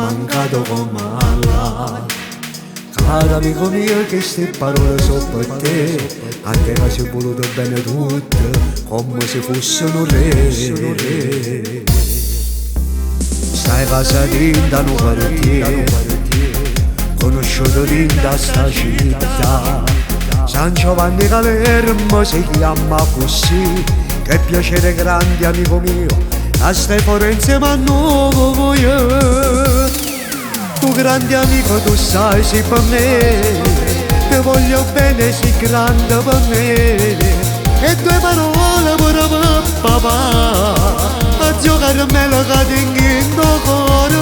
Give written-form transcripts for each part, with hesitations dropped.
mancato come Allah. Caro amico mio, che ste parole sono per te, a te che sei voluto bene tutto, come se fossero re. Stai passando un quartiere, conosciuto da sta città, San Giovanni Calermo si chiama così, che piacere grande amico mio, a stai fuori insieme a noi. Tu grande amico, tu sai, sei per me, ti voglio bene, sei grande per me, e tue parole pure per papà, a giocare a me la catengo in tuo cuore.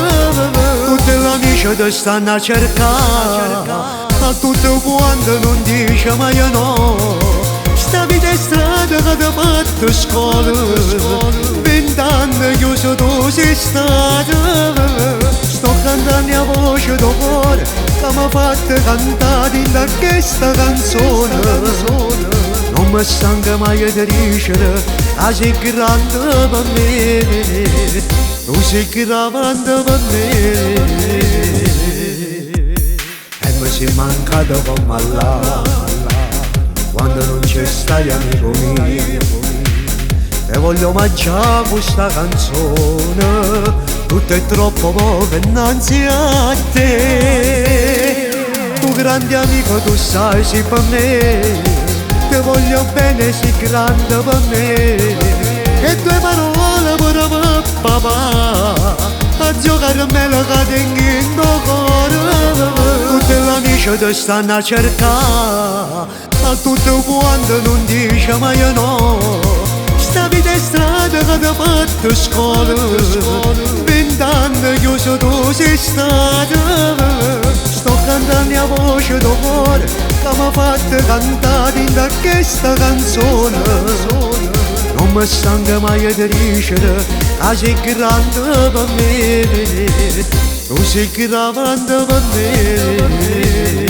Tutti gli amici ti stanno a cercare, a tutti quanti non dice mai no. Sta vita è strada che ti ha fatto scuola, 20 anni chiuso tu sei stata. Sto cantando a voce d'o cuore che mi ha fatto cantare in questa canzone. Non mi stanco mai di dicere che sei grande per me, tu sei grande per me. E mi sei mancato come Allah, quando non c'è stai amico mio. Te voglio mangiare questa canzone, tutto è troppo poco innanzi a te. Tu grande amico, tu sai, sei per me, te voglio bene, sei grande per me, e tue parole pure per papà, a giocare a me la catengo in tuo cuore. Tutti gli amici ti stanno a cercare, a tutti quanti non dice mai no. Sta vita è strada che ti ha fatto scuola, 20 anni chiuso tu sei stata. Sto cantando a voce d'o cuore che mi ha fatto cantare in questa canzone. Non mi stanco mai di dicere che sei grande per me, tu sei grande per me.